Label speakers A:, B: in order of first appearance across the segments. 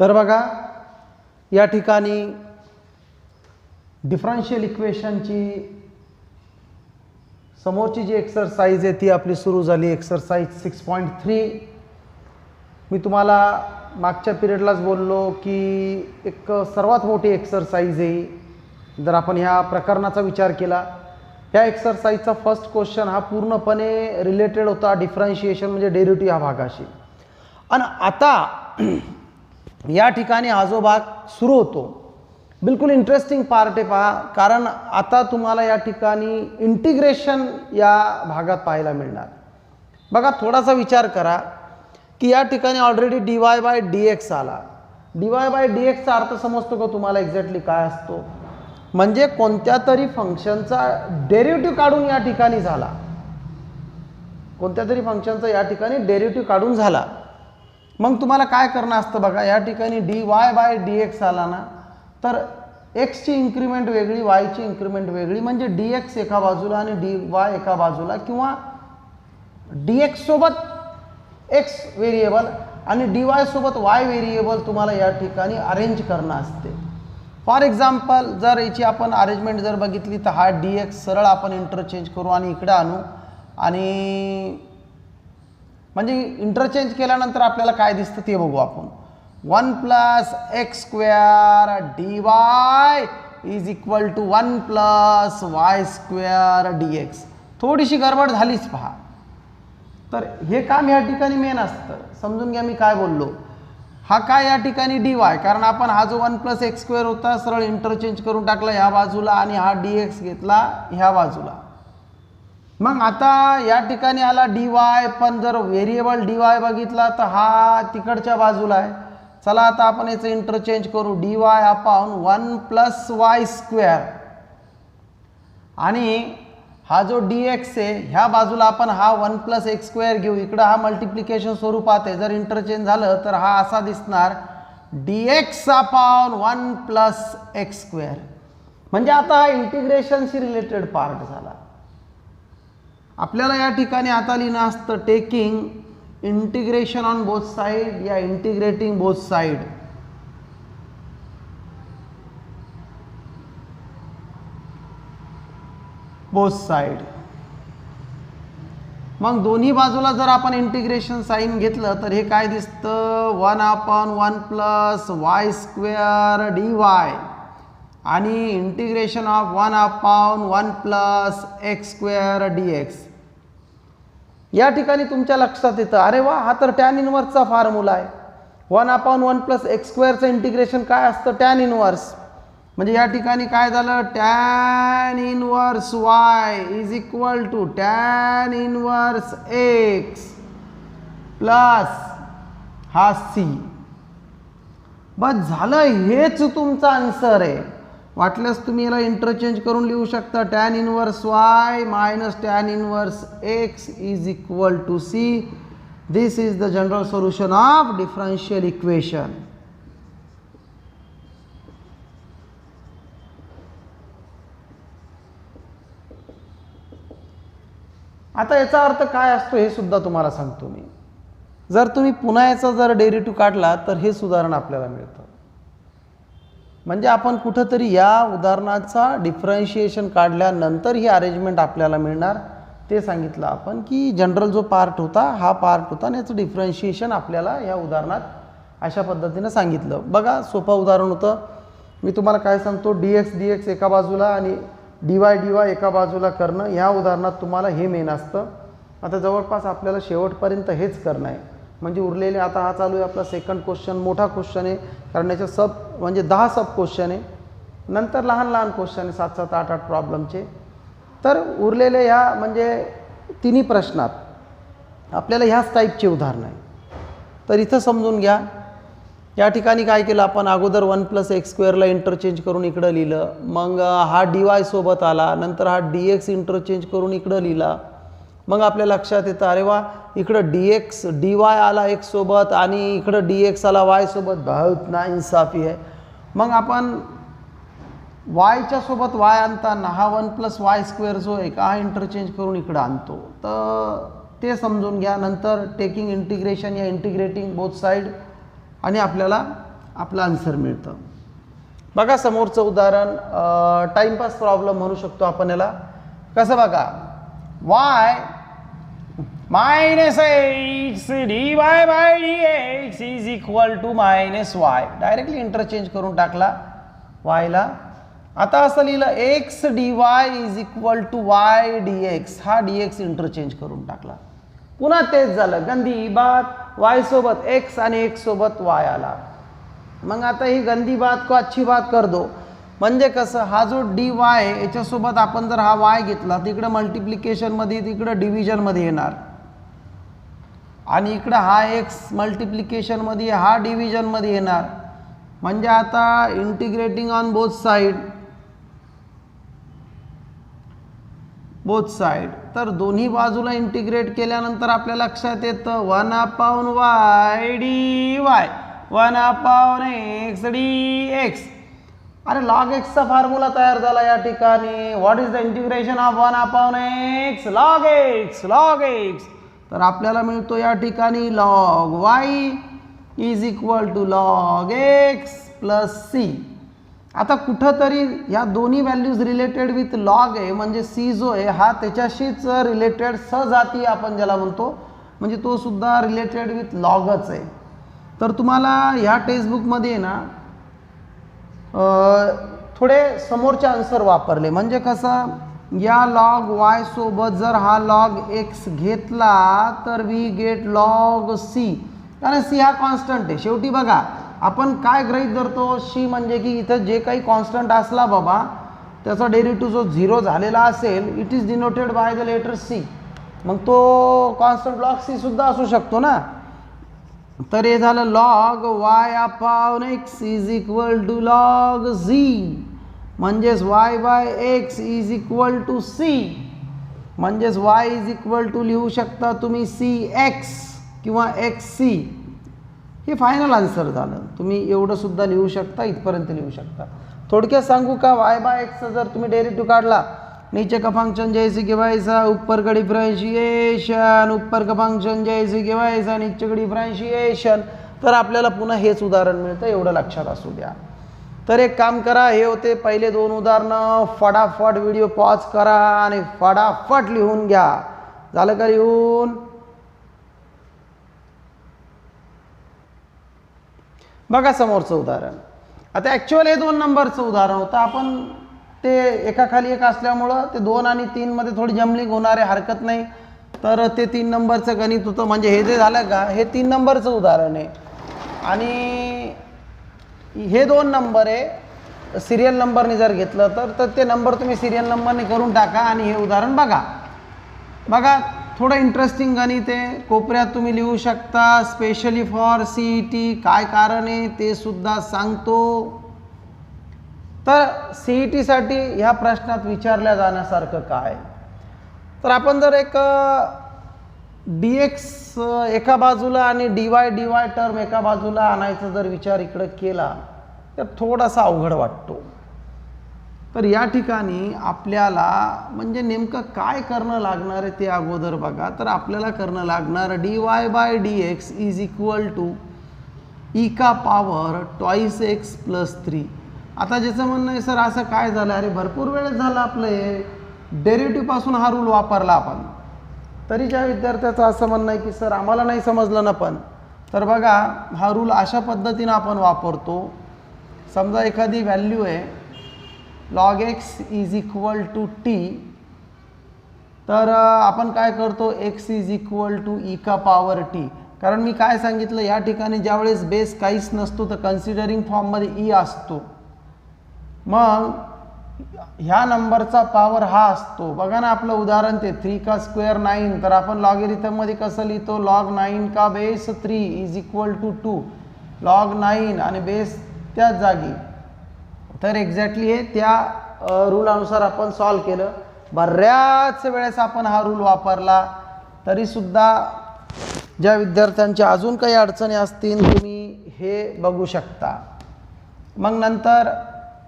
A: तर बघा या ठिकाणी डिफरन्शियल इक्वेशनची समोरची जी एक्सरसाइज आहे ती आपली सुरू झाली, एक्सरसाइज 6.3. मी तुम्हाला मागच्या पिरियडलाच बोललो की एक सर्वात मोठी एक्सरसाइज आहे जर आपण ह्या प्रकरणाचा विचार केला. ह्या एक्सरसाइजचा फर्स्ट क्वेश्चन हा पूर्णपणे रिलेटेड होता डिफरन्शिएशन म्हणजे डेरिव्हेटिव्ह ह्या भागाशी. आणि आता या ठिकाणी हा जो भाग सुरू होतो बिलकुल इंटरेस्टिंग पार्ट आहे पहा, कारण आता तुम्हाला या ठिकाणी इंटिग्रेशन या भागात पाहायला मिळणार. बघा थोडासा विचार करा की या ठिकाणी ऑलरेडी dy/dx आला. dy/dx चा अर्थ समजतो का तुम्हाला एक्झॅक्टली काय असतो? म्हणजे कोणत्या तरी फंक्शनचा डेरिव्हेटिव्ह काढून या ठिकाणी झाला, कोणत्या तरी फंक्शनचा या ठिकाणी डेरिव्हेटिव्ह काढून झाला. मग तुम्हाला काय करणं असतं बघा, या ठिकाणी dy/dx आला ना तर x ची इन्क्रिमेंट वेगळी, y ची इन्क्रिमेंट वेगळी, म्हणजे dx एका बाजूला आणि dy एका बाजूला, किंवा dx सोबत x व्हेरिएबल आणि dy सोबत y व्हेरिएबल तुम्हाला या ठिकाणी अरेंज करणं असते. फॉर एक्झाम्पल जर याची आपण अरेंजमेंट जर बघितली तर हा dx सरळ आपण इंटरचेंज करू आणि इकडे आणू, आणि म्हणजे इंटरचेंज केल्यानंतर आपल्याला काय दिसतं ते बघू आपण. 1 + x² dy is equal to 1 + y² dx. थोडीशी गडबड झालीच पहा. तर हे काम या ठिकाणी मेन असतं, समजून घ्या मी काय बोललो. हा काय या ठिकाणी dy, कारण आपण हा जो 1 + x² होता सरळ इंटरचेंज करून टाकला ह्या बाजूला आणि हा dx घेतला ह्या बाजूला. मग आता या ठिकाणी आला dy, पण जर व्हेरिएबल dy बघितला तर हा तिकडच्या बाजूला आहे. चला आता आपण याचं इंटरचेंज करू, dy अपॉन 1 + y², आणि हा जो dx आहे ह्या बाजूला आपण हा 1 + x² घेऊ, इकडं हा मल्टिप्लिकेशन स्वरूपात आहे. जर इंटरचेंज झालं तर हा असा दिसणार dx अपॉन 1 + x². म्हणजे आता हा इंटिग्रेशनशी रिलेटेड पार्ट झाला. आपल्याला या ठिकाणी आता लिहिणं असतं taking integration on both side या integrating both side. Both side. मग दोन्ही बाजूला जर आपण इंटिग्रेशन साइन घेतलं तर हे काय दिसतं 1/1 + y² dy आणि इंटिग्रेशन ऑफ 1/1 + x² dx. या ठिकाणी तुमच्या लक्षात येतं अरे वा, हा तर tan इनवर्सचा फॉर्म्युला आहे. 1/1 + x² चं इंटिग्रेशन काय असतं tan इनवर्स. म्हणजे या ठिकाणी काय झालं tan inverse y is equal to tan inverse x plus हा c. बस झालं, हेच तुमचा आन्सर आहे. वाटल्यास तुम्ही याला इंटरचेंज करून लिहू शकता tan inverse y minus tan inverse x is equal to c. This is the general solution of differential equation. आता याचा अर्थ काय असतो हे सुद्धा तुम्हाला सांगतो मी. जर तुम्ही पुन्हा याचा जर डेरिव्हेटिव्ह काढला तर हे उदाहरण आपल्याला मिळतं. म्हणजे आपण कुठंतरी या उदाहरणाचा डिफरन्शिएशन काढल्यानंतर ही अरेंजमेंट आपल्याला मिळणार. ते सांगितलं आपण की जनरल जो पार्ट होता हा पार्ट होता आणि याचं डिफरन्शिएशन आपल्याला या उदाहरणात अशा पद्धतीने सांगितलं. बघा सोपं उदाहरण होतं. मी तुम्हाला काय सांगतो dx एका बाजूला आणि dy एका बाजूला करणं. या उदाहरणात तुम्हाला हे मेन असतं. आता जवळपास आपल्याला शेवटपर्यंत हेच करणं आहे. म्हणजे उरलेले आता हा चालू आहे आपला सेकंड क्वेश्चन, मोठा क्वेश्चन आहे कारण याच्या म्हणजे 10 सब क्वेश्चन आहे. नंतर लहान लहान क्वेश्चन आहे 7-7, 8-8 प्रॉब्लेमचे. तर उरलेले ह्या म्हणजे तिन्ही प्रश्नात आपल्याला ह्याच टाईपचे उदाहरणं आहे. तर इथं समजून घ्या. या ठिकाणी काय केलं आपण अगोदर 1 + x² ला इंटरचेंज करून इकडं लिहिलं. मग हा dy सोबत आला, नंतर हा dx इंटरचेंज करून इकडं लिहिला. मग आपल्या लक्षात येतं अरे वा, इकडं dy आला x सोबत आणि इकडं dx आला y सोबत. बहुत नाइंसाफी आहे. मग आपण yच्या सोबत y आणताना हा 1 + y² जो आहे हा इंटरचेंज करून इकडं आणतो. तर ते समजून घ्या. नंतर टेकिंग इंटिग्रेशन या इंटिग्रेटिंग बोथ साइड आणि आपल्याला आपलं आन्सर मिळतं. बघा समोरचं उदाहरण टाइमपास प्रॉब्लेम म्हणू शकतो आपण याला. कसं बघा, y -x dy by dx is equal to -y. Directly interchange करून टाकला y ला. आता असं लिहिलं x dy is equal to y dx. हा dx इंटरचेंज करून टाकला. पुन्हा तेच झालं, गंदी बात y सोबत x आणि x सोबत y आला. मग आता ही गंदी बात को अच्छी बात कर दो. म्हणजे कसं, हा जो dy याच्यासोबत आपण जर हा y घेतला तिकडं मल्टिप्लिकेशनमध्ये तिकडं डिव्हिजनमध्ये येणार आणि इकडं हा x मल्टिप्लिकेशनमध्ये हा डिव्हिजनमध्ये येणार. म्हणजे आता इंटिग्रेटिंग ऑन बोथ साइड तर दोन्ही बाजूला इंटिग्रेट केल्यानंतर आपल्या लक्षात येतं 1/y dy 1/x dx. अरे log x चा फॉर्म्युला तयार झाला या ठिकाणी. What is the integration of 1/x log x. तर आपल्याला मिळतो या ठिकाणी log y is equal to log x plus c. आता कुठंतरी या दोन्ही व्हॅल्यूज रिलेटेड विथ लॉग आहे, म्हणजे c जो आहे हा त्याच्याशीच रिलेटेड सजाती आपण ज्याला म्हणतो, म्हणजे तो सुद्धा रिलेटेड विथ लॉगच आहे. तर तुम्हाला ह्या टेक्स्टबुकमध्ये ना थोडे समोरचे आन्सर वापरले. म्हणजे कसं, या लॉग y सोबत जर हा लॉग x घेतला तर वी गेट लॉग c. कारण c हा कॉन्स्टंट आहे. शेवटी बघा आपण काय गृहीत धरतो, c म्हणजे की इथं जे काही कॉन्स्टंट असला बाबा त्याचा डेरिव्हेटिव्ह जो 0 झालेला असेल it is denoted by the letter c. मग तो कॉन्स्टंट लॉग c सुद्धा असू शकतो ना. तर हे झालं log y/x is equal to log z. म्हणजेच y by x is equal to c. म्हणजेच y इज इक्वल टू लिहू शकता तुम्ही cx किंवा xc. हे फायनल आन्सर झालं. तुम्ही एवढं सुद्धा लिहू शकता, इथपर्यंत लिहू शकता. थोडक्यात सांगू का, y बाय x जर तुम्ही डेरिव्हेटिव्ह काढला, नीचे का फंक्शन जैसे कि वैसा, ऊपर का डिफरेंशिएशन, ऊपर का फंक्शन जैसे कि वैसा, नीचे का डिफरेंशिएशन, तर आपल्याला पुन्हा हेच उदाहरण मिळतं. एवढं लक्षात असू द्या. तर एक काम करा, हे होते पहिले 2 उदाहरणं. फटाफट व्हिडिओ पॉज करा आणि फटाफट लिहून घ्या. झालं का लिहून? बघा समोरचं उदाहरण. आता ॲक्च्युअल हे 2 नंबरचं उदाहरण होतं. आपण ते एकाखाली एक असल्यामुळं ते 2 आणि 3 मध्ये थोडी जमलिंग होणार आहे, हरकत नाही. तर ते 3 नंबरचं गणित होतं. म्हणजे हे जे झालं का, हे 3 नंबरचं उदाहरण आहे आणि हे 2 नंबर आहे. सिरियल नंबरने जर घेतलं तर ते नंबर तुम्ही सिरियल नंबरने करून टाका आणि हे उदाहरण बघा. बघा थोडं इंटरेस्टिंग गणित आहे. कोपऱ्यात तुम्ही लिहू शकता स्पेशली फॉर CET. काय कारण आहे ते सुद्धा सांगतो. तर CET साठी ह्या प्रश्नात विचारल्या जाण्यासारखं काय, तर आपण जर एक dx एका बाजूला आणि dy टर्म एका बाजूला आणायचा जर विचार इकडे केला तर थोडासा अवघड वाटतो. तर या ठिकाणी आपल्याला म्हणजे नेमकं काय करणं लागणार आहे ते अगोदर बघा. तर आपल्याला करणं लागणार dy by dx is equal to e का पावर ट्वाइस x प्लस 3. आता ज्याचं म्हणणं आहे सर असं काय झालं, अरे भरपूर वेळेस झालं आपलं हे डेरिव्हेटिव्ह पासून हा रूल वापरला आपण. तरी ज्या विद्यार्थ्याचं असं म्हणणं आहे की सर आम्हाला नाही समजलं ना, पण तर बघा हा रूल अशा पद्धतीनं आपण वापरतो. समजा एखादी व्हॅल्यू आहे log x is equal to t, तर आपण काय करतो x is equal to e का पावर t. कारण मी काय सांगितलं, या ठिकाणी ज्यावेळेस बेस काहीच नसतो तर कन्सिडरिंग फॉर्ममध्ये e असतो. मग ह्या नंबरचा पॉवर हा असतो. बघा ना आपलं उदाहरण ते 3 का स्क्वेअर 9, तर आपण लॉगरिथममध्ये कसं लिहितो, log 9 का base 3 is equal to 2. log 9 आणि बेस त्याच जागी. तर एक्झॅक्टली हे त्या रूलानुसार आपण सॉल्व केलं. बऱ्याच वेळेस आपण हा रूल वापरला. तरीसुद्धा ज्या विद्यार्थ्यांच्या अजून काही अडचणी असतील तुम्ही हे बघू शकता. मग नंतर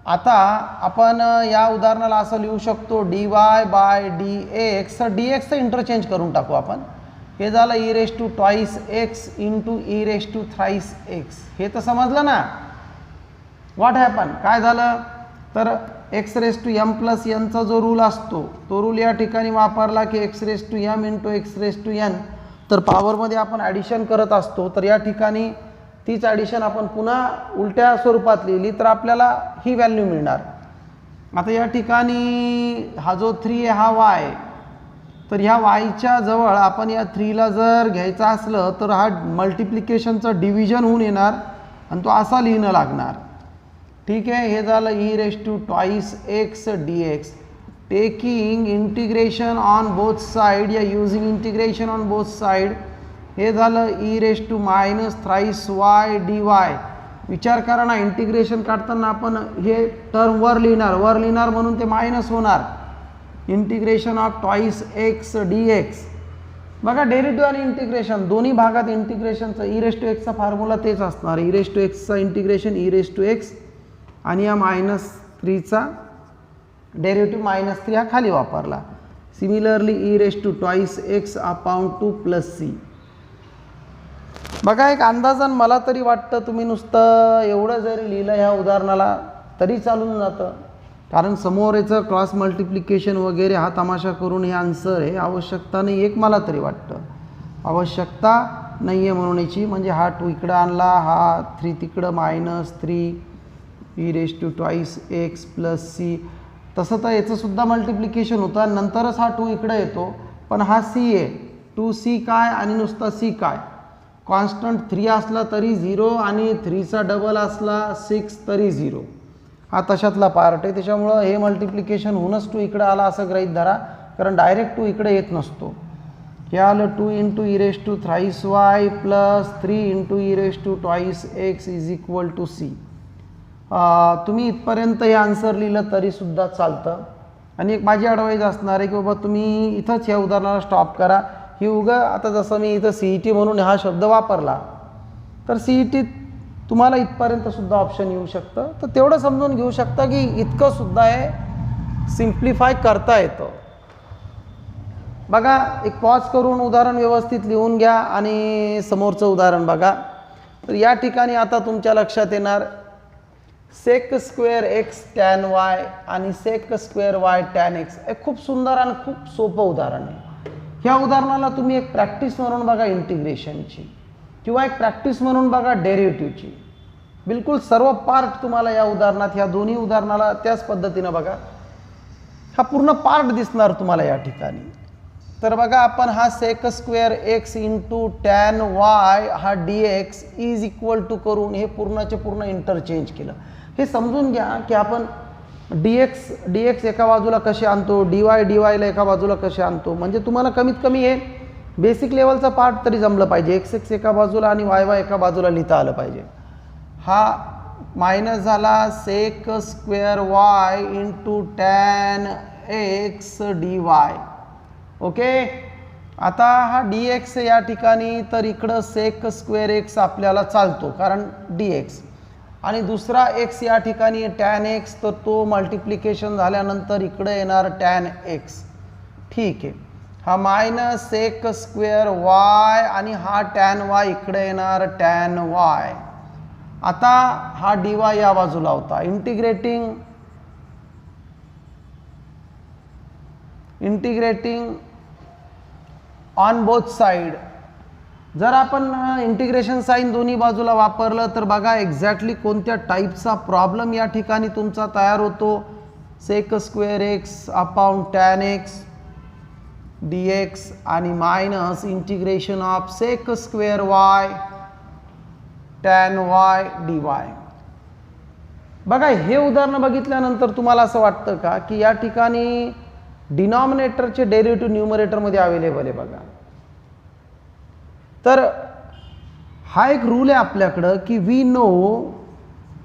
A: आता आपण या उदाहरणाला असं लिहू शकतो dy बाय dx. तर dxचं इंटरचेंज करून टाकू आपण. हे झालं e raise to twice x into e raise to thrice x. हे तर समजलं ना. व्हॉट हॅपन, काय झालं तर x raise to m plus एनचा जो रूल असतो तो रूल या ठिकाणी वापरला की x raise to m into x raise to n, तर पॉवरमध्ये आपण ॲडिशन करत असतो, तर या ठिकाणी तीच ॲडिशन आपण पुन्हा उलट्या स्वरूपात लिहिली तर आपल्याला ही व्हॅल्यू मिळणार. आता या ठिकाणी हा जो 3 आहे हा वाय, तर ह्या वायच्या जवळ आपण या 3ला जर घ्यायचा असलं तर हा मल्टिप्लिकेशनचं डिव्हिजन होऊन येणार आणि तो असा लिहिणं लागणार. ठीक आहे, हे झालं e raise to twice x d x, taking integration on both side या using integration on both side. हे झालं e raise to minus thrice y D y. विचार करा ना, इंटिग्रेशन काढताना आपण हे टर्म वर लिहिणार म्हणून ते मायनस होणार. Integration of twice x d x. बघा डेरिव्हेटिव्ह आणि इंटिग्रेशन दोन्ही भागात इंटिग्रेशनचं ई रेस टू एक्सचा फॉर्म्युला तेच असणार. ई रेस टू एक्सचा integration E raise to x आणि या -3चा डेरिव्हेटिव्ह -3 हा खाली वापरला. Similarly e raise to twice x upon 2 plus c. बघा एक अंदाजन मला तरी वाटतं तुम्ही नुसतं एवढं जरी लिहिलं ह्या उदाहरणाला तरी चालून जातं, कारण समोर याचं क्रॉस मल्टिप्लिकेशन वगैरे हा तमाशा करून हे आन्सर आहे आवश्यकता नाही, एक मला तरी वाटतं आवश्यकता नाही आहे म्हणून याची. म्हणजे हा 2 इकडं आणला, हा 3 तिकडं -3 e raise to twice x plus c. तसं तर याचंसुद्धा मल्टिप्लिकेशन होतं नंतरच हा 2 इकडं येतो, पण हा सी आहे. 2c काय आणि नुसता सी काय. कॉन्स्टंट 3 असला तरी 0 आणि 3चा डबल असला 6 तरी 0. हा तशातला पार्ट आहे, त्याच्यामुळं हे मल्टिप्लिकेशन होऊनच 2 इकडं आला असं गृहीत धरा, कारण डायरेक्ट 2 इकडे येत नसतो. हे आलं 2 into E raise to thrice y plus 3 into E raise to twice x is equal to c. तुम्ही इथपर्यंत हे आन्सर लिहिलं तरीसुद्धा चालतं. आणि एक माझी ॲडवाईज असणार आहे की बाबा तुम्ही इथंच ह्या उदाहरणाला स्टॉप करा. ही आता जसं मी इथं CET म्हणून हा शब्द वापरला तर CET तुम्हाला इथपर्यंतसुद्धा ऑप्शन येऊ शकतं, तर तेवढं समजून घेऊ शकता की इतकंसुद्धा हे सिम्प्लिफाय करता येतं. बघा एक पॉज करून उदाहरण व्यवस्थित लिहून घ्या आणि समोरचं उदाहरण बघा. तर या ठिकाणी आता तुमच्या लक्षात येणार sec square x tan y आणि sec square y tan x. एक खूप सुंदर आणि खूप सोपं उदाहरण आहे. ह्या उदाहरणाला तुम्ही एक प्रॅक्टिस म्हणून बघा इंटिग्रेशनची, किंवा एक प्रॅक्टिस म्हणून बघा डेरिव्हेटिव्हची. बिलकुल सर्व पार्ट तुम्हाला या उदाहरणात, ह्या दोन्ही उदाहरणाला त्याच पद्धतीनं बघा, हा पूर्ण पार्ट दिसणार तुम्हाला या ठिकाणी. तर बघा आपण हा sec square x into tan y हा d x is equal to करून हे पूर्णचे पूर्ण इंटरचेंज केलं. हे समजून घ्या की आपण डी एक्स एका बाजूला कसे आणतो, डी वायला एका बाजूला कसे आणतो. म्हणजे तुम्हाला कमीत कमी हे बेसिक लेवलचा पार्ट तरी जमलं पाहिजे. एक्स एका बाजूला आणि वाय एका बाजूला लिहिता आलं पाहिजे. हा मायनस झाला sec square y into tan x d y. Okay, आता हा डी एक्स या ठिकाणी, तर इकडं सेक स्क्वेअर एक्स आपल्याला चालतो कारण डी एक्स, आणि दुसरा एक्स या ठिकाणी टॅन एक्स, तर तो मल्टिप्लिकेशन झाल्यानंतर इकडे येणार टॅन एक्स. ठीक आहे, हा मायनस सेक स्क्वेअर वाय आणि हा टॅन वाय इकडे येणार टॅन वाय. आता हा डी वाय या बाजूला होता. Integrating on both side. जर आपण इंटिग्रेशन साइन दोन्ही बाजूला वापरलं तर बघा एक्झॅक्टली कोणत्या टाईपचा प्रॉब्लेम या ठिकाणी तुमचा तयार होतो. Sec square x upon tan x d x आणि minus integration of sec square y tan y D y. बघा हे उदाहरण बघितल्यानंतर तुम्हाला असं वाटतं का की या ठिकाणी डिनॉमिनेटरचे डेरिव्हेटिव्ह न्यूमरेटरमध्ये अवेलेबल आहे. बघा, तर हा एक रूल आहे आपल्याकडं की वी नो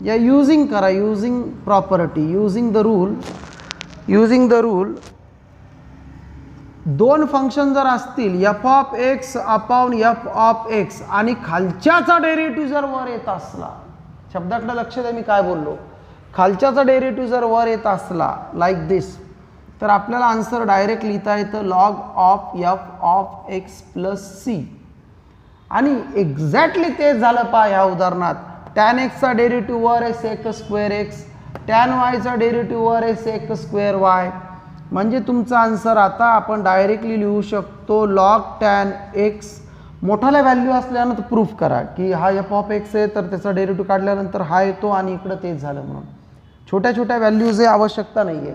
A: या युजिंग करा, using property, using the rule दोन फंक्शन जर असतील F of x upon f of x आणि खालच्याचा डेरिव्हेटिव्ह जर वर येत असला, शब्दाकडे लक्ष द्या मी काय बोललो, खालच्याचा डेरिव्हेटिव्ह जर वर येत असला लाईक दिस, तर आपल्याला आन्सर डायरेक्ट लिहिता येतं log of f of x plus c. आणि एक्झॅक्टली तेच झालं पहा ह्या उदाहरणात. टॅन एक्सचा डेरिव्हेटिव्ह वर आहे सेक स्क्वेअर एक्स, टॅन वायचा डेरिव्हेटिव्ह वर आहे सेक स्क्वेअर वाय. म्हणजे तुमचा आन्सर आता आपण डायरेक्टली लिहू शकतो लॉग टॅन एक्स. मोठाल्या व्हॅल्यू असल्यानंतर प्रूफ करा की हा एफ ऑफ एक्स आहे तर त्याचा डेरिव्हेटिव्ह काढल्यानंतर हा येतो आणि इकडं तेच झालं म्हणून. छोट्या छोट्या व्हॅल्यूज आवश्यकता नाही आहे.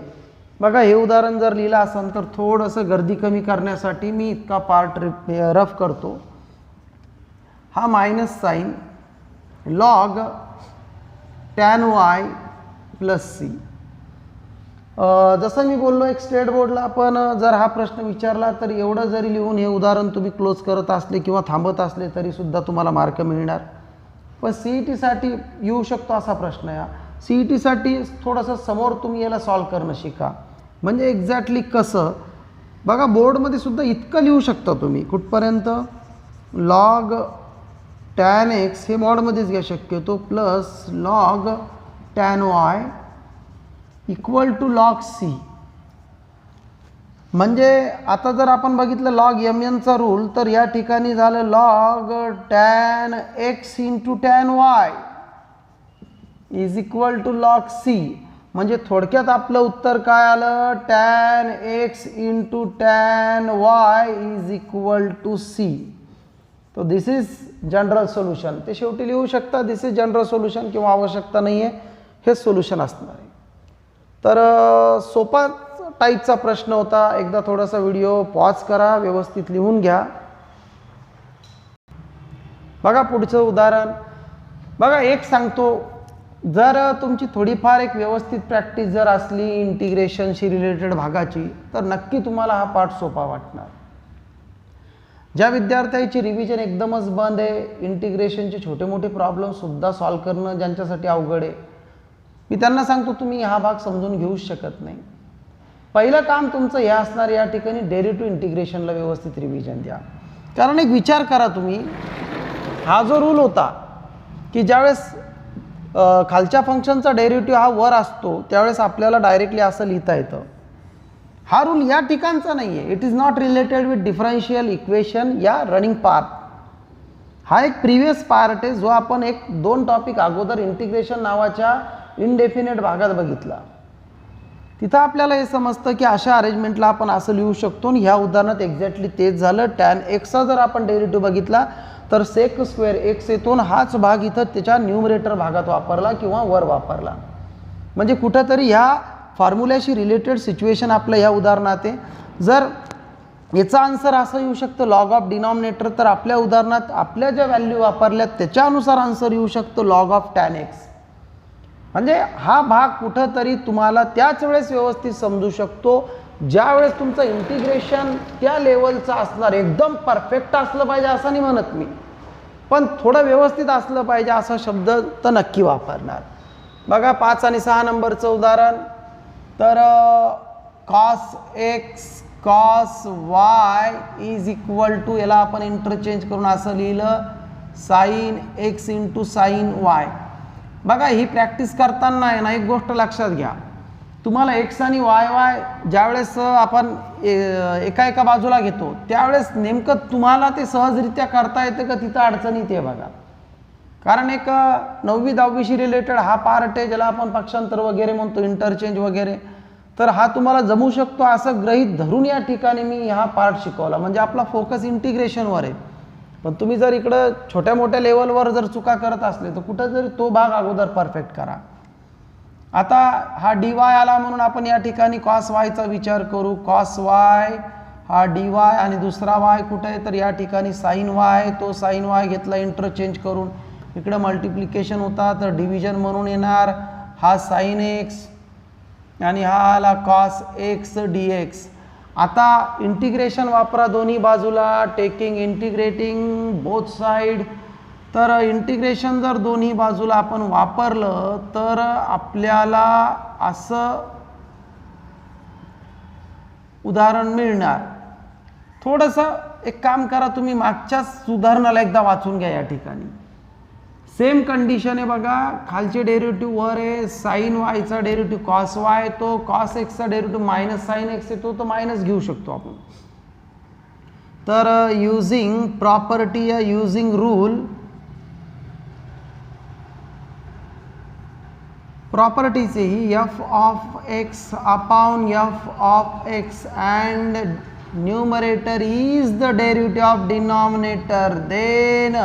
A: बघा हे उदाहरण जर लिहिलं असेल तर थोडंसं गर्दी कमी करण्यासाठी मी इतका पार्ट रफ करतो. हा minus sine log tan y plus c. जसं मी बोललो एक स्टेट बोर्डला आपण जर हा प्रश्न विचारला तर एवढं जरी लिहून हे उदाहरण तुम्ही क्लोज करत असले किंवा थांबत असले तरीसुद्धा तुम्हाला मार्क मिळणार. पण सी ई टीसाठी येऊ शकतो असा प्रश्न आहे. सी ई टीसाठी थोडंसं समोर तुम्ही याला सॉल्व करणं शिका. म्हणजे एक्झॅक्टली कसं बघा बोर्डमध्ये सुद्धा इतकं लिहू शकता तुम्ही कुठपर्यंत लॉग टॅन एक्स हे मॉडमध्येच घ्या शक्यतो plus log tan y equal to log c. म्हणजे आता जर आपण बघितलं लॉग एम एनचा रूल तर या ठिकाणी झालं log tan x into tan y is equal to log c. म्हणजे थोडक्यात आपलं उत्तर काय आलं tan x into tan y is equal to c. तो दिस इज जनरल सोल्युशन. ते शेवटी लिहू शकता दिस इज जनरल सोल्युशन किंवा आवश्यकता नाही आहे हे सोल्युशन असणार आहे. तर सोपा टाईपचा प्रश्न होता. एकदा थोडासा व्हिडिओ पॉज करा, व्यवस्थित लिहून घ्या. बघा पुढचं उदाहरण बघा. एक सांगतो जर तुमची थोडीफार एक व्यवस्थित प्रॅक्टिस जर असली इंटिग्रेशनशी रिलेटेड भागाची तर नक्की तुम्हाला हा पार्ट सोपा वाटणार. ज्या विद्यार्थ्यांची रिव्हिजन एकदमच बंद आहे, इंटिग्रेशनचे छोटे मोठे प्रॉब्लेमसुद्धा सॉल्व करणं ज्यांच्यासाठी अवघड आहे, मी त्यांना सांगतो तुम्ही हा भाग समजून घेऊच शकत नाही. पहिलं काम तुमचं हे असणार या ठिकाणी डेरिव्हेटिव्ह इंटिग्रेशनला व्यवस्थित रिव्हिजन द्या. कारण एक विचार करा तुम्ही, हा जो रूल होता की ज्यावेळेस खालच्या फंक्शनचा डेरिव्हेटिव्ह हा वर असतो त्यावेळेस आपल्याला डायरेक्टली असं लिहिता येतं. हा रूल या ठिकाणचा नाही आहे. It is not related with differential equation या रनिंग पार्ट. हा एक प्रिव्हियस पार्ट आहे जो आपण एक 2 टॉपिक अगोदर इंटिग्रेशन नावाच्या इनडेफिनेट भागात बघितला. तिथं आपल्याला हे समजतं की अशा अरेंजमेंटला आपण असं लिहू शकतो आणि ह्या उदाहरणात एक्झॅक्टली तेच झालं. टॅन एक्सचा जर आपण डेरिव्हेटिव्ह बघितला तर सेक स्क्वेअर एक्स येतून हाच भाग इथं त्याच्या न्यूमरेटर भागात वापरला किंवा वर वापरला. म्हणजे कुठंतरी ह्या फॉर्म्युल्याशी रिलेटेड सिच्युएशन आपलं ह्या उदाहरणात आहे. जर याचा आन्सर असं येऊ शकतं लॉग ऑफ डिनॉमिनेटर तर आपल्या उदाहरणात आपल्या ज्या व्हॅल्यू वापरल्यात त्याच्यानुसार आन्सर येऊ शकतो लॉग ऑफ टॅन एक्स. म्हणजे हा भाग कुठंतरी तुम्हाला त्याच वेळेस व्यवस्थित समजू शकतो ज्यावेळेस तुमचं इंटिग्रेशन त्या लेवलचं असणार. एकदम परफेक्ट असलं पाहिजे असं नाही म्हणत मी, पण थोडं व्यवस्थित असलं पाहिजे असा शब्द तर नक्की वापरणार. बघा 5 आणि 6 नंबरचं उदाहरण. तर cos x cos y is equal to याला आपण इंटरचेंज करून असं लिहिलं sine x into sine y. बघा ही प्रॅक्टिस करताना आहे ना एक गोष्ट लक्षात घ्या, तुम्हाला एक्स आणि वाय वाय ज्यावेळेस आपण एका एका बाजूला घेतो त्यावेळेस नेमकं तुम्हाला ते सहजरित्या करता येतं का तिथं अडचण येते बघा. कारण एक 9वी 10वीशी रिलेटेड हा पार्ट आहे ज्याला आपण पक्षांतर वगैरे म्हणतो इंटरचेंज वगैरे. तर हा तुम्हाला जमू शकतो असं गृहीत धरून या ठिकाणी मी हा पार्ट शिकवला. म्हणजे आपला फोकस इंटिग्रेशनवर आहे. पण तुम्ही जर इकडं छोट्या मोठ्या लेवलवर जर चुका करत असले तर कुठं जरी तो भाग अगोदर परफेक्ट करा. आता हा डी वाय आला म्हणून आपण या ठिकाणी कॉस वायचा विचार करू. कॉस वाय हा डी वाय आणि दुसरा वाय कुठे आहे तर या ठिकाणी साईन वाय. तो साईन वाय घेतला इंटरचेंज करून. इकडं मल्टिप्लिकेशन होता तर डिव्हिजन म्हणून येणार. हा साईन एक्स आणि हा आला कॉस एक्स डी एक्स. आता इंटिग्रेशन वापरा दोन्ही बाजूला, टेकिंग इंटिग्रेटिंग बोथ साइड. तर इंटिग्रेशन जर दोन्ही बाजूला आपण वापरलं तर आपल्याला असं उदाहरण मिळणार. थोडंसं एक काम करा तुम्ही मागच्याच उदाहरणाला एकदा वाचून घ्या. या ठिकाणी सेम कंडिशन आहे बघा. खालचे डेरिव्हेटिव्ह वर आहे साईन वायचा डेरिव्हेटिव्ह कॉस वाय, तो कॉस एक्सचा डेरिव्हेटिव्ह मायनस साईन एक्स येतो तो मायनस घेऊ शकतो आपण. तर युजिंग प्रॉपर्टी या युजिंग रूल प्रॉपर्टीज आहे ही f of x upon f of x and numerator is the derivative of denominator, then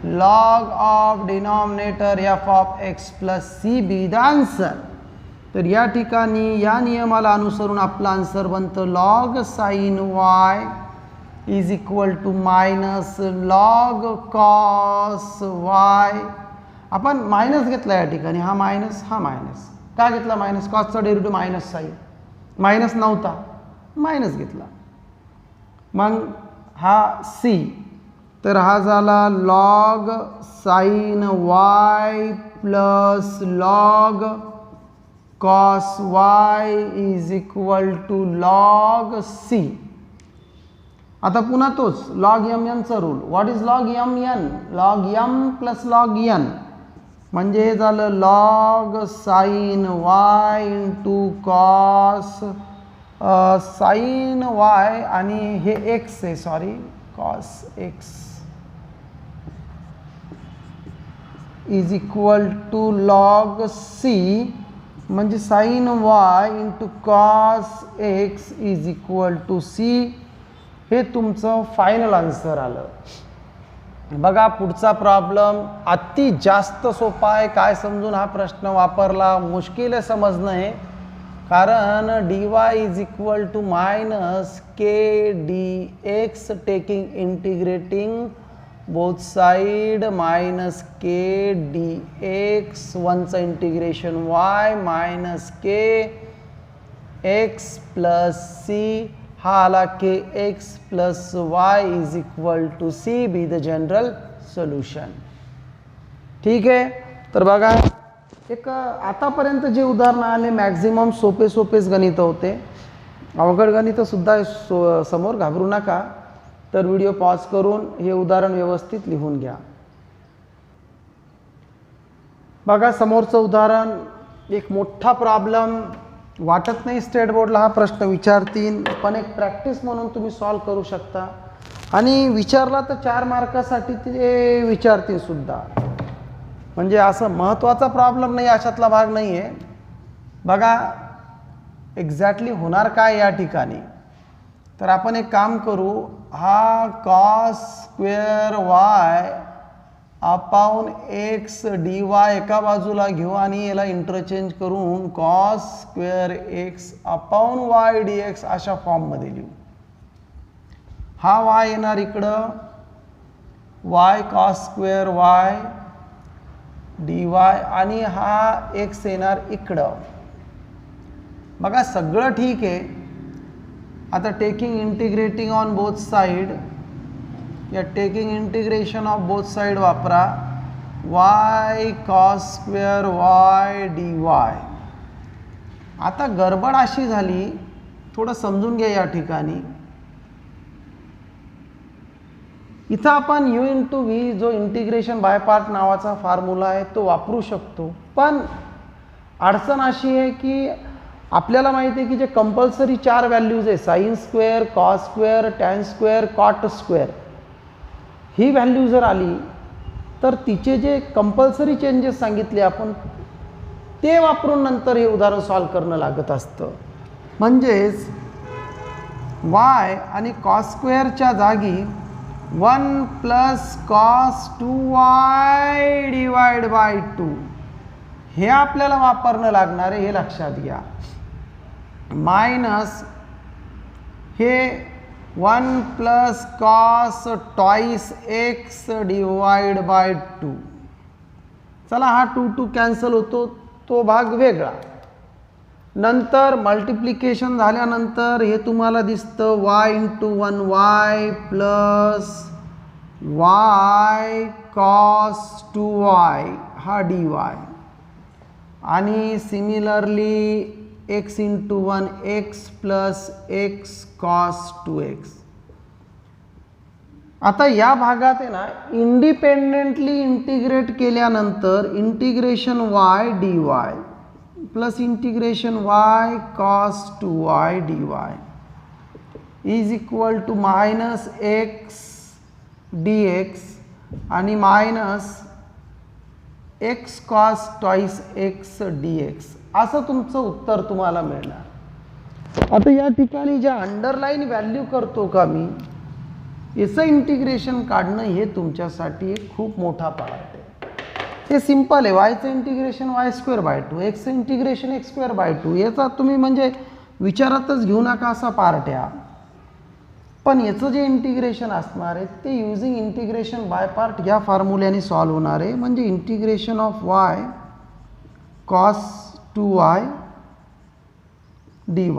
A: log of denominator f of x plus c be the answer. तर या ठिकाणी या नियमाला अनुसरून आपला आन्सर बनतं log sin y is equal to minus log cos y. आपण minus घेतला या ठिकाणी, हा मायनस हा मायनस. का घेतला मायनस? कॉसचा डेरिव्हेटिव्ह मायनस साईन, मायनस नव्हता मायनस घेतला. मग हा c, तर हा झाला log sine y plus log cos y is equal to log c. आता पुन्हा तोच लॉग एम एनचा rule. What is log M N? Log M plus log N, म्हणजे हे झालं log sine y into cos sine y आणि हे x आहे, sorry cos x is equal to log c, म्हणजे sine y into cos x is equal to c. हे तुमचं final answer आलं. बघा पुढचा प्रॉब्लेम अति जास्त सोपा आहे. काय समजून हा प्रश्न वापरला? मुश्किल आहे समजणं हे, कारण dy is equal to minus K D x taking integrating both side minus K D X, वनचं integration y minus K X plus C, हा आला K X plus Y is equal to C be the general solution. ठीक आहे. तर बघा एक आतापर्यंत जे उदाहरणं आले मॅक्झिमम सोपेच गणित होते. अवघड गणितसुद्धा समोर घाबरू नका. तर व्हिडिओ पॉज करून हे उदाहरण व्यवस्थित लिहून घ्या. बघा समोरचं उदाहरण एक मोठा प्रॉब्लेम वाटत नाही, स्टेट बोर्डला हा प्रश्न विचारतील, पण एक प्रॅक्टिस म्हणून तुम्ही सॉल्व करू शकता. आणि विचारला तर 4 मार्कासाठी ते विचारतील सुद्धा, म्हणजे असं महत्त्वाचा प्रॉब्लेम नाही अशातला भाग नाही आहे. बघा एक्झॅक्टली होणार काय या ठिकाणी. तर आपण एक काम करू, हा cos square Y upon x d Y एका बाजूला घेऊ आणि याला इंटरचेंज करून cos square x upon Y D x अशा फॉर्ममध्ये लिहू. हा वाय येणार इकडं, Y cos square Y D Y, आणि हा एक्स येणार इकडं. बघा सगळं ठीक आहे. आता taking integrating on both side, या taking integration of both side वापरा. Y cos square Y D Y. आता गडबड अशी झाली, थोडं समजून घ्या या ठिकाणी. इथं आपण u इंटू व्ही जो इंटिग्रेशन बाय पार्ट नावाचा फॉर्म्युला आहे तो वापरू शकतो, पण अडचण अशी आहे की आपल्याला माहिती आहे की जे कंपल्सरी 4 व्हॅल्यूज आहे, sine square, cos square, tan square, cot square, ही व्हॅल्यू जर आली तर तिचे जे कंपल्सरी चेंजेस सांगितले आपण ते वापरून नंतर हे उदाहरण सॉल्व करणं लागत असतं. म्हणजेच y आणि कॉस स्क्वेअरच्या जागी 1 plus cos 2y divide by 2 हे आपल्याला वापरणं लागणार आहे, हे लक्षात घ्या. मायनस हे 1 plus cos twice x divide by 2. चला हा 2 कॅन्सल होतो, तो भाग वेगळा. नंतर मल्टिप्लिकेशन झाल्यानंतर हे तुम्हाला दिसतं y into 1y plus y cos 2y हा dy, आणि similarly x into 1x plus x cos 2x. आता या भागात आहे ना इंडिपेंडेंटली इंटिग्रेट केल्यानंतर integration y dy plus integration y cos 2y dy is equal to minus x dx आणि minus x cos twice x d x असं तुमचं उत्तर तुम्हाला मिळणार. आता या ठिकाणी ज्या अंडरलाईन व्हॅल्यू करतो का मी, याचं इंटिग्रेशन काढणं हे तुमच्यासाठी एक खूप मोठा पार्ट आहे. हे सिंपल आहे. वायचं integration Y square by two, एक्सचं integration X square by two. याचा तुम्ही म्हणजे विचारातच घेऊ नका असा पार्ट आहे. पण याचं जे इंटिग्रेशन असणार आहे ते युजिंग इंटिग्रेशन बाय पार्ट या फॉर्म्युल्याने सॉल्व्ह होणार आहे. म्हणजे integration of Y cos 2y dy.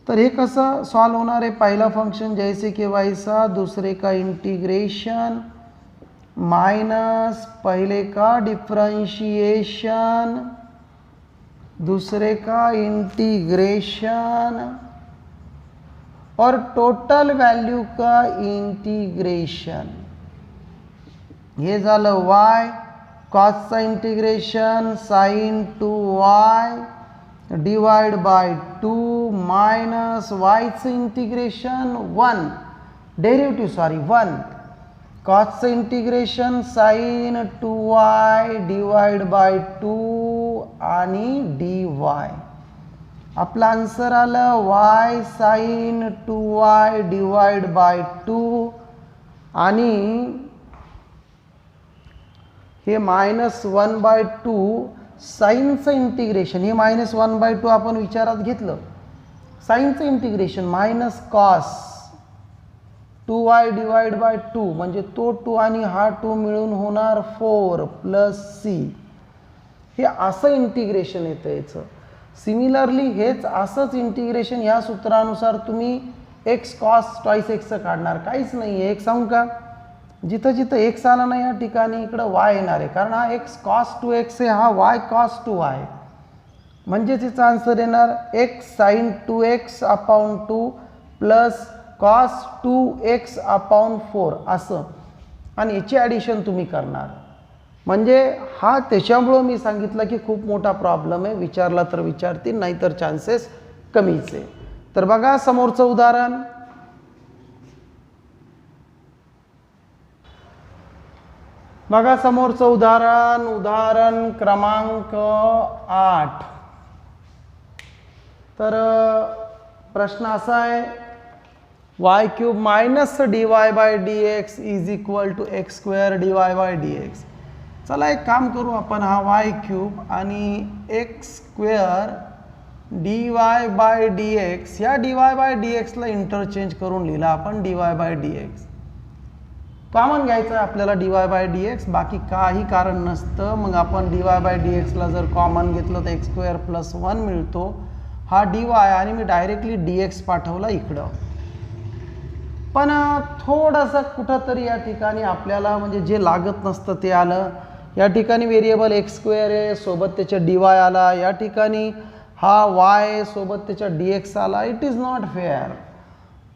A: तर हे कसं सॉल्व होणार आहे, पहिला फंक्शन जैसे कि वैसा, दूसरे का इंटिग्रेशन माइनस पहले का डिफरेंशिएशन, दूसरे का इंटीग्रेशन और टोटल वैल्यू का इंटीग्रेशन. ये झालं y कॉसचा integration sine 2y divide by 2 minus वायचं इंटिग्रेशन 1 डेरिव्हेटिव्ह सॉरी 1 कॉसचं integration sine 2y divide by 2 आणि dy. आपला आन्सर आलं y sign 2y divide by 2 आणि हे -1/2 साइनचं इंटिग्रेशन. हे -1/2 आपण विचारात घेतलं. साइनचं integration minus cos 2y divide by 2 म्हणजे तो 2 आणि हा 2 मिळून होणार 4 प्लस c. हे असं इंटिग्रेशन येतं याचं. सिमिलरली हेच असंच इंटिग्रेशन या सूत्रानुसार तुम्ही एक्स कॉस ट्वाईस एक्सचं काढणार. काहीच नाही आहे. एक सांगू का, जिथं जिथं एक्स आला नाही या ठिकाणी इकडं वाय येणार आहे, कारण हा एक्स कॉस 2x आहे, हा वाय कॉस 2 आहे. म्हणजे तिचा आन्सर येणार x sine 2x upon 2 plus cos 2x upon 4 असं. आणि याची ॲडिशन तुम्ही करणार. म्हणजे हा त्याच्यामुळं मी सांगितलं की खूप मोठा प्रॉब्लेम आहे. विचारला तर विचारतील, नाहीतर चान्सेस कमीच आहे. तर बघा समोरचं उदाहरण. बघा समोरचं उदाहरण, उदाहरण क्रमांक 8. तर प्रश्न असा आहे, y³ minus dy by dx is equal to x square dy by dx. चला एक काम करू आपण, हा y³ आणि x square dy by dx, या dy बाय dx ला इंटरचेंज करून लिहिला आपण dy बाय dx. कॉमन घ्यायचं आहे आपल्याला dy बाय dx, बाकी काही कारण नसतं. मग आपण dy बाय dx ला जर कॉमन घेतलं तर एक्स स्क्वेअर प्लस 1 मिळतो. हा dy आणि मी डायरेक्टली dx पाठवला इकडं. पण थोडंसं कुठंतरी या ठिकाणी आपल्याला म्हणजे जे लागत नसतं ते आलं. या ठिकाणी व्हेरिएबल एक्स स्क्वेअर आहे, सोबत त्याच्या dy आला. या ठिकाणी हा y सोबत त्याच्या dx आला. It is not fair.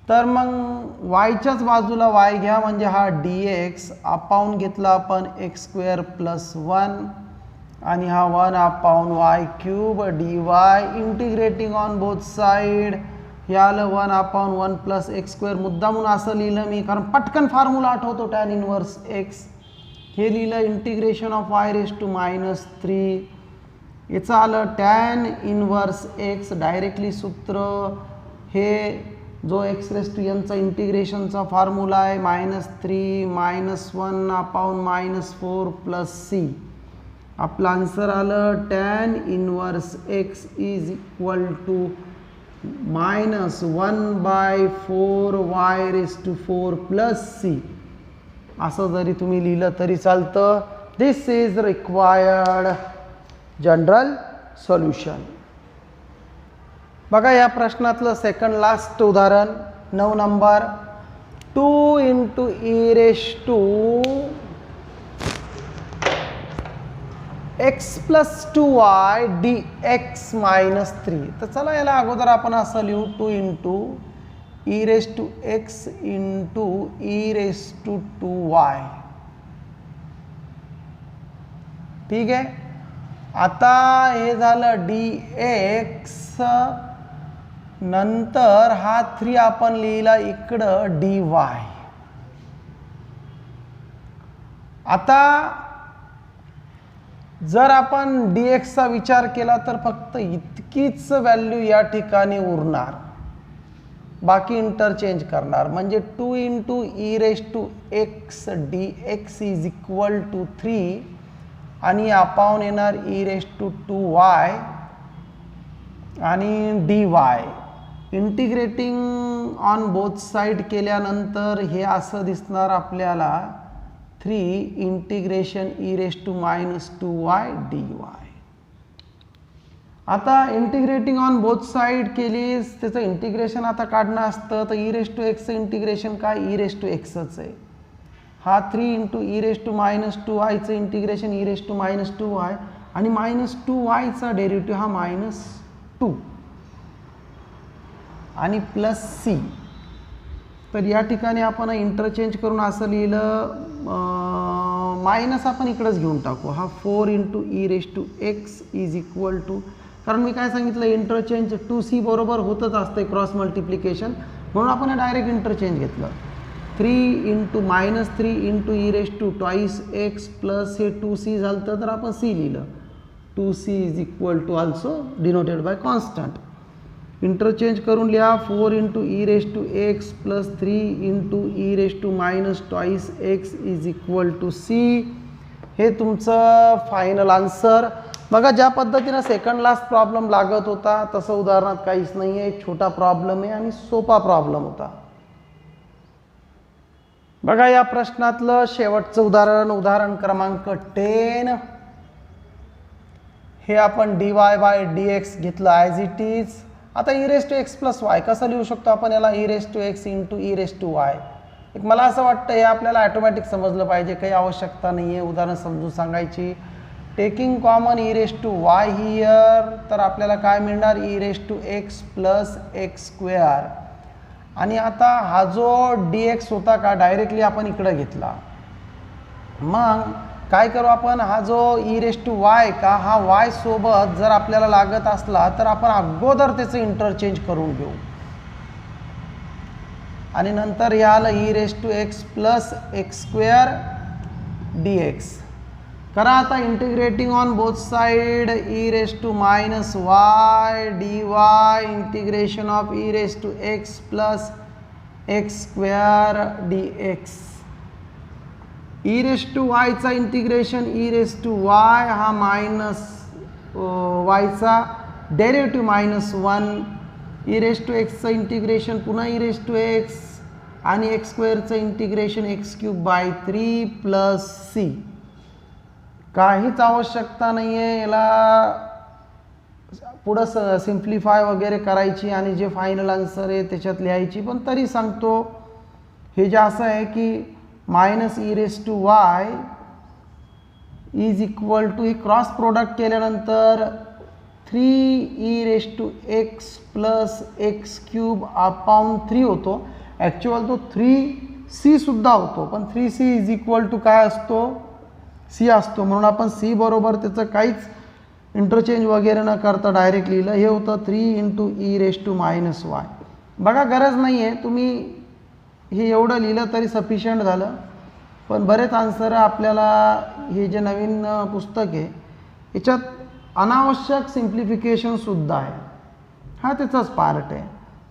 A: तर मग वायच्याच बाजूला y घ्या, म्हणजे हा dx अपॉन घेतला आपण एक्स स्क्वेअर प्लस 1 आणि हा 1 upon y³ dy integrating on both side. हे आलं 1 अपॉन 1 प्लस एक्स स्क्वेअर. मुद्दामून असं लिहिलं मी कारण पटकन फॉर्म्युला आठवतो टॅन इनवर्स एक्स. हे लिहिलं integration of y raise to -3. याचं आलं टॅन इनवर्स एक्स. डायरेक्टली सूत्र हे जो एक्स रेज टू एनचा इंटिग्रेशनचा फॉर्म्युला आहे -3 -1 अपॉन -4 प्लस c. आपलं आन्सर आलं tan inverse x is equal to -1/4 y raise to 4 plus c. असं जरी तुम्ही लिहिलं तरी चालतं. This is required general solution. बघा या प्रश्नातलं सेकंड लास्ट उदाहरण 9 नंबर. 2 into e raise to x plus 2y dx -3. तर चला याला अगोदर आपण असं लिहू 2 into e raise to x into e raise to 2y. ठीक आहे. आता हे झालं dx, नंतर हा 3 आपण लिहिला इकडं dy. आता जर आपण dx चा विचार केला तर फक्त इतकीच व्हॅल्यू या ठिकाणी उरणार, बाकी इंटरचेंज करणार, म्हणजे 2 into E raise to x dx is equal to 3 आणि अपॉन येणार ई रेस टू 2y आणि dy. Integrating on both side केल्यानंतर हे असं दिसणार आपल्याला 3 integration E raise to minus 2y dy. आता इंटिग्रेटिंग ऑन बोथ साइड केली, त्याचं इंटिग्रेशन आता काढणं असतं तर ई रेस टू एक्सचं इंटिग्रेशन काय, ई रेस टू एक्सच आहे. हा 3 into E raise to minus 2yचं integration E raise to minus 2y आणि मायनस 2yचा डेरिव्हेटिव्ह हा मायनस 2 आणि प्लस सी. तर या ठिकाणी आपण इंटरचेंज करून असं लिहिलं, मायनस आपण इकडेच घेऊन टाकू. हा 4 into E raise to x is equal to, कारण मी काय सांगितलं इंटरचेंज 2c बरोबर होतच असते क्रॉस मल्टिप्लिकेशन, म्हणून आपण डायरेक्ट इंटरचेंज घेतलं. 3 into minus 3 into E raise to twice x plus हे 2c झालं तर आपण c लिहिलं. 2c is equal to also denoted by constant. Interchange करून लिहा 4 into E raise to x plus 3 into E raise to minus twice x is equal to c. हे तुमचं final answer. बघा ज्या पद्धतीनं सेकंड लास्ट प्रॉब्लेम लागत होता तसं उदाहरणात काहीच नाही आहे, छोटा प्रॉब्लेम आहे आणि सोपा प्रॉब्लेम होता. बघा या प्रश्नातलं शेवटचं उदाहरण क्रमांक 10. हे आपण dy बाय dx घेतलं ॲज इट इज. आता e raise to x plus y कसं लिहू शकतो आपण याला, E raise to x into E raise to y. एक मला असं वाटतं हे आपल्याला ऑटोमॅटिक समजलं पाहिजे, काही आवश्यकता नाही आहे उदाहरण समजून सांगायची. Taking common e raise to y here, तर आपल्याला काय मिळणार, e raise to x plus x square. आणि आता हा जो dx होता का डायरेक्टली आपण इकडं घेतला. मग काय करू आपण, हा जो ई रेस टू वाय का हा वाय सोबत जर आपल्याला लागत असला तर आपण अगोदर त्याचं इंटरचेंज करून घेऊ आणि नंतर याला E raise to x plus x square dx करा. आता integrating on both side E raise to minus Y dy integration of E raise to x plus x square dx. E raise to वायचा integration E raise to Y हा minus वायचा derivative minus 1. E raise to एक्सचं integration पुन्हा E raise to x आणि X स्क्वेअरचं integration X cube by 3 plus C. काहीच आवश्यकता नाही आहे याला पुढं सिम्प्लिफाय वगैरे करायची आणि जे फायनल आन्सर आहे त्याच्यात लिहायची. पण तरी सांगतो हे जे असं आहे की minus e raise to y is equal to, ही क्रॉस प्रोडक्ट केल्यानंतर 3 e raise to x plus x cube upon 3 होतो. ॲक्च्युअल तो 3c सुद्धा होतो, पण 3c इज इक्वल टू काय असतो, c असतो, म्हणून आपण c बरोबर त्याचं काहीच इंटरचेंज वगैरे न करता डायरेक्ट लिहिलं. हे होतं 3 into E raise to minus y. बघा गरज नाही आहे, तुम्ही हे एवढं लिहिलं तरी सफिशियंट झालं. पण बरेच आन्सर आपल्याला हे जे नवीन पुस्तक आहे याच्यात अनावश्यक सिम्प्लिफिकेशनसुद्धा आहे, हा त्याचाच पार्ट आहे.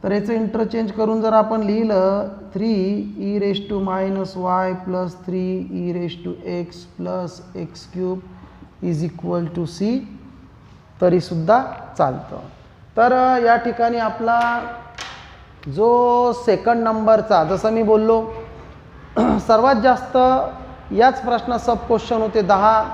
A: तर याचं इंटरचेंज करून जर आपण लिहिलं 3 e raise to minus y plus 3 e raise to x plus x cube is equal to c तरीसुद्धा चालतं. तर या ठिकाणी आपला जो सेकंड नंबरचा, जसं मी बोललो सर्वात जास्त याच प्रश्नात सब क्वेश्चन होते 10.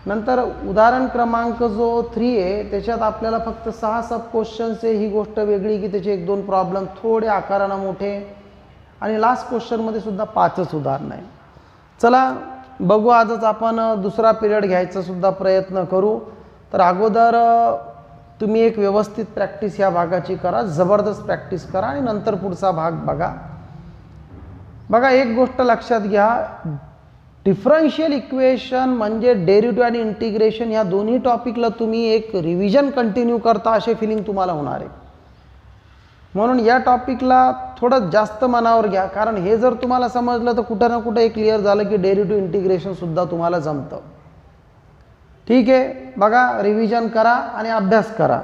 A: नंतर उदाहरण क्रमांक जो 3 आहे त्याच्यात आपल्याला फक्त 6 सब क्वेश्चन्स आहे. ही गोष्ट वेगळी की त्याचे 1-2 प्रॉब्लेम थोडे आकारानं मोठे आणि लास्ट क्वेश्चनमध्ये सुद्धा 5च उदाहरणं आहे. चला बघू, आजच आपण दुसरा पिरियड घ्यायचा सुद्धा प्रयत्न करू. तर अगोदर तुम्ही एक व्यवस्थित प्रॅक्टिस या भागाची करा, जबरदस्त प्रॅक्टिस करा आणि नंतर पुढचा भाग बघा. बघा एक गोष्ट लक्षात घ्या, डिफरन्शियल इक्वेशन म्हणजे डेरिव्हेटिव्ह आणि इंटिग्रेशन या दोन्ही टॉपिकला तुम्ही एक रिव्हिजन कंटिन्यू करता असे फिलिंग तुम्हाला होणार आहे. म्हणून या टॉपिकला थोडं जास्त मनावर घ्या, कारण हे जर तुम्हाला समजलं तर कुठं ना कुठं एक क्लिअर झालं की डेरिव्हेटिव्ह इंटिग्रेशन सुद्धा तुम्हाला जमतं. ठीक आहे, बघा रिव्हिजन करा आणि अभ्यास करा.